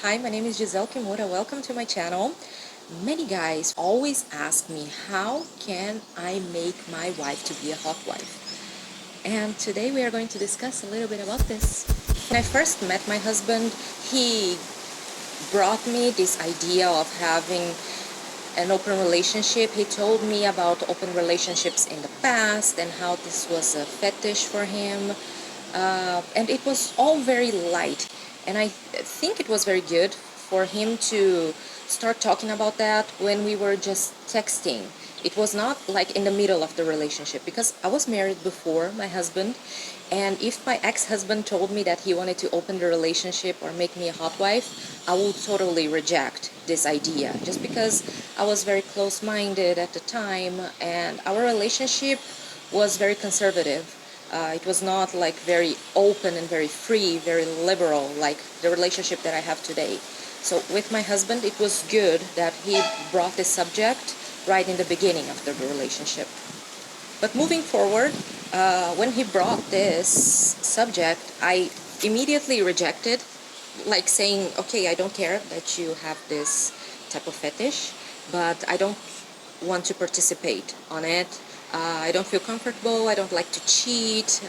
Hi, my name is Gisele Kimura. Welcome to my channel. Many guys always ask me, how can I make my wife to be a hot wife? And today we are going to discuss a little bit about this. When I first met my husband, he brought me this idea of having an open relationship. He told me about open relationships in the past and how this was a fetish for him. And it was all very light. And I think it was very good for him to start talking about that when we were just texting. It was not like in the middle of the relationship, because I was married before my husband, and if my ex-husband told me that he wanted to open the relationship or make me a hot wife, I would totally reject this idea, just because I was very close-minded at the time and our relationship was very conservative. It was not like very open and very free, very liberal like the relationship that I have today. So with my husband, it was good that he brought this subject right in the beginning of the relationship. But moving forward, when he brought this subject, I immediately rejected, like saying, okay, I don't care that you have this type of fetish, but I don't want to participate on it. I don't feel comfortable, I don't like to cheat,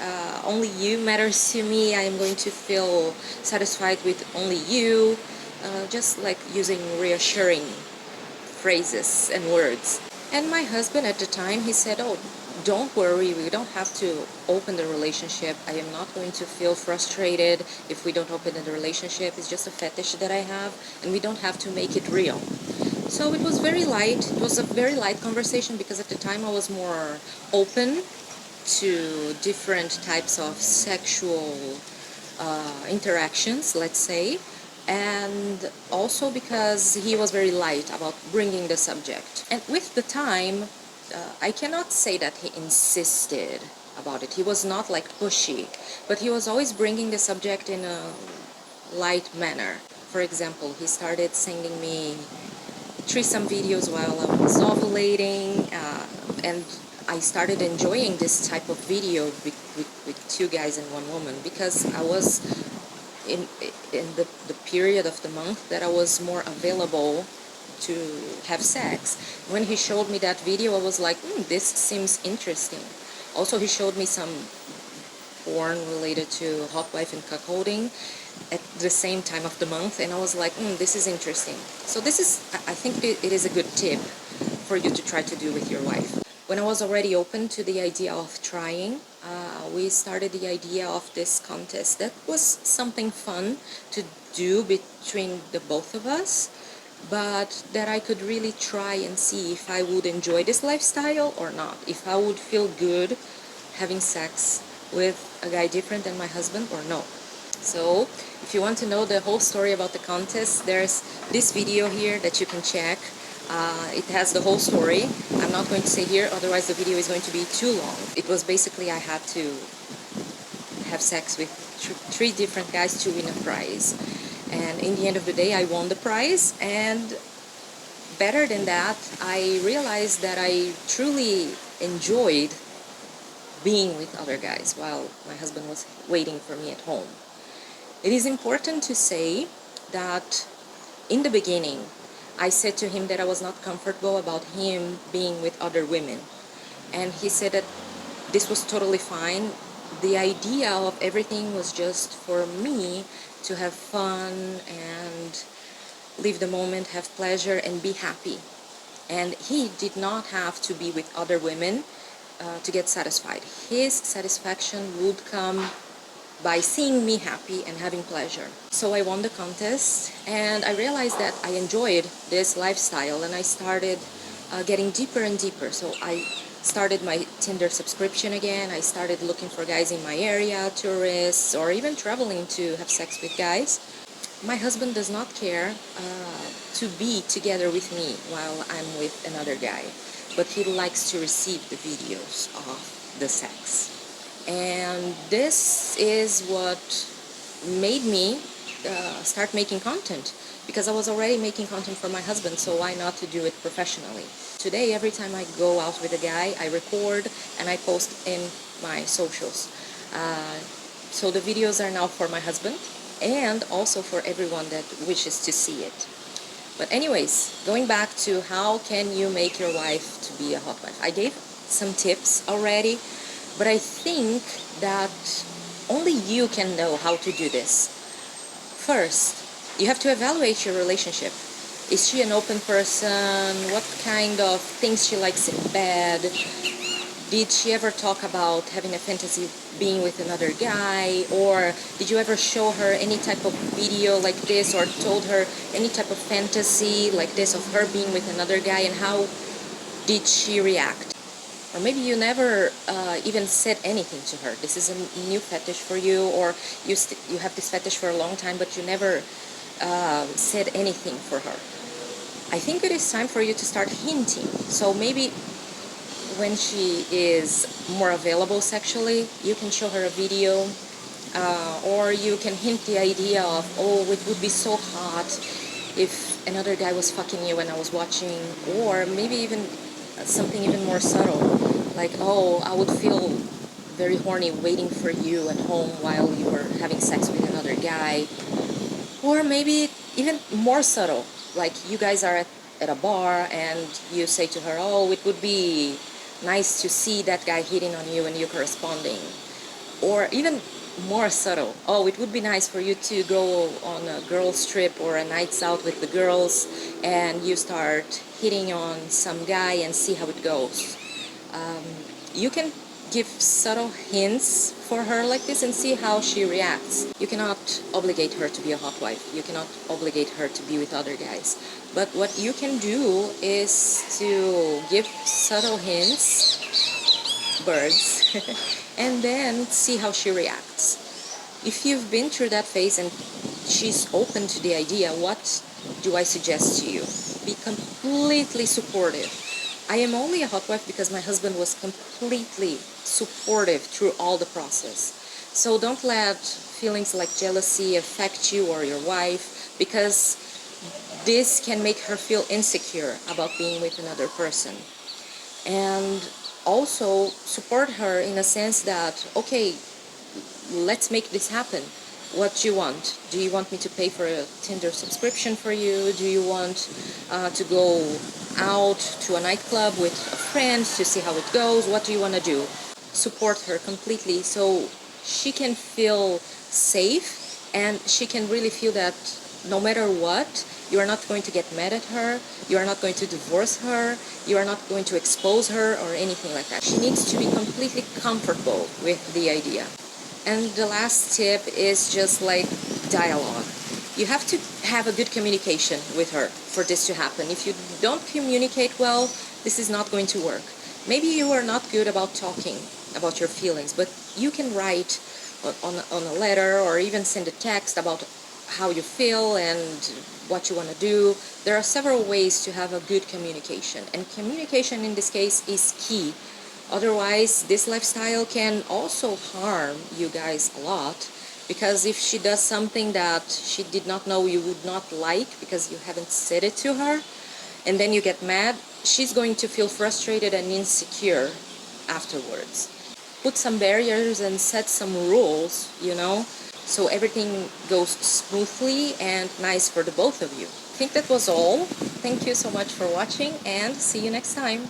only you matters to me, I am going to feel satisfied with only you, just like using reassuring phrases and words. And my husband at the time, he said, oh, don't worry, we don't have to open the relationship. I am not going to feel frustrated if we don't open the relationship. It's just a fetish that I have, and we don't have to make it real. So it was very light. It was a very light conversation, because at the time I was more open to different types of sexual interactions, let's say, and also because he was very light about bringing the subject. And with the time, I cannot say that he insisted about it. He was not like pushy, but he was always bringing the subject in a light manner. For example, he started sending me threesome videos while I was ovulating, and I started enjoying this type of video with two guys and one woman, because I was in the period of the month that I was more available to have sex. When he showed me that video, I was like, this seems interesting. Also, he showed me some porn related to hotwife and cuckolding at the same time of the month, and I was like, this is interesting. So this is, I think it is a good tip for you to try to do with your wife. When I was already open to the idea of trying, we started the idea of this contest. That was something fun to do between the both of us, but that I could really try and see if I would enjoy this lifestyle or not, if I would feel good having sex with a guy different than my husband or no. So if you want to know the whole story about the contest, there's this video here that you can check. It has the whole story. I'm not going to say here, otherwise the video is going to be too long. It was basically, I had to have sex with three different guys to win a prize. And in the end of the day, I won the prize. And better than that, I realized that I truly enjoyed being with other guys while my husband was waiting for me at home. It is important to say that in the beginning, I said to him that I was not comfortable about him being with other women. And he said that this was totally fine. The idea of everything was just for me to have fun and live the moment, have pleasure, and be happy. And he did not have to be with other women to get satisfied. His satisfaction would come by seeing me happy and having pleasure. So I won the contest, and I realized that I enjoyed this lifestyle, and I started getting deeper and deeper. So I started my Tinder subscription again. I started looking for guys in my area, tourists, or even traveling to have sex with guys. My husband does not care to be together with me while I'm with another guy, but he likes to receive the videos of the sex. And this is what made me start making content, because I was already making content for my husband, so why not to do it professionally? Today, every time I go out with a guy, I record and I post in my socials. So the videos are now for my husband, and also for everyone that wishes to see it. But anyways, going back to how can you make your wife to be a hot wife? I gave some tips already, but I think that only you can know how to do this. First, you have to evaluate your relationship. Is she an open person? What kind of things she likes in bed? Did she ever talk about having a fantasy being with another guy? Or did you ever show her any type of video like this, or told her any type of fantasy like this of her being with another guy, and how did she react? Or maybe you never even said anything to her. This is a new fetish for you, or you have this fetish for a long time, but you never said anything for her. I think it is time for you to start hinting. So maybe when she is more available sexually, you can show her a video, or you can hint the idea of, oh, it would be so hot if another guy was fucking you when I was watching, or maybe even something even more subtle, like, oh, I would feel very horny waiting for you at home while you were having sex with another guy. Or maybe even more subtle, like you guys are at a bar and you say to her, oh, it would be nice to see that guy hitting on you and you corresponding. Or even more subtle, oh, it would be nice for you to go on a girls trip or a nights out with the girls, and you start hitting on some guy and see how it goes. You can give subtle hints for her like this and see how she reacts. You cannot obligate her to be a hot wife. You cannot obligate her to be with other guys. But what you can do is to give subtle hints, birds, and then see how she reacts. If you've been through that phase and she's open to the idea, what do I suggest to you? Be completely supportive. I am only a hot wife because my husband was completely supportive through all the process. So don't let feelings like jealousy affect you or your wife, because this can make her feel insecure about being with another person. And also support her in a sense that, okay, let's make this happen. What do you want? Do you want me to pay for a Tinder subscription for you? Do you want to go out to a nightclub with a friend to see how it goes? What do you want to do? Support her completely so she can feel safe, and she can really feel that no matter what, you are not going to get mad at her, you are not going to divorce her, you are not going to expose her or anything like that. She needs to be completely comfortable with the idea. And the last tip is just like dialogue. You have to have a good communication with her for this to happen. If you don't communicate well, this is not going to work. Maybe you are not good about talking about your feelings, but you can write on a letter or even send a text about how you feel and what you want to do. There are several ways to have a good communication, and communication in this case is key. Otherwise, this lifestyle can also harm you guys a lot, because if she does something that she did not know you would not like because you haven't said it to her, and then you get mad, she's going to feel frustrated and insecure afterwards. Put some barriers and set some rules, so everything goes smoothly and nice for the both of you. I think that was all. Thank you so much for watching, and see you next time.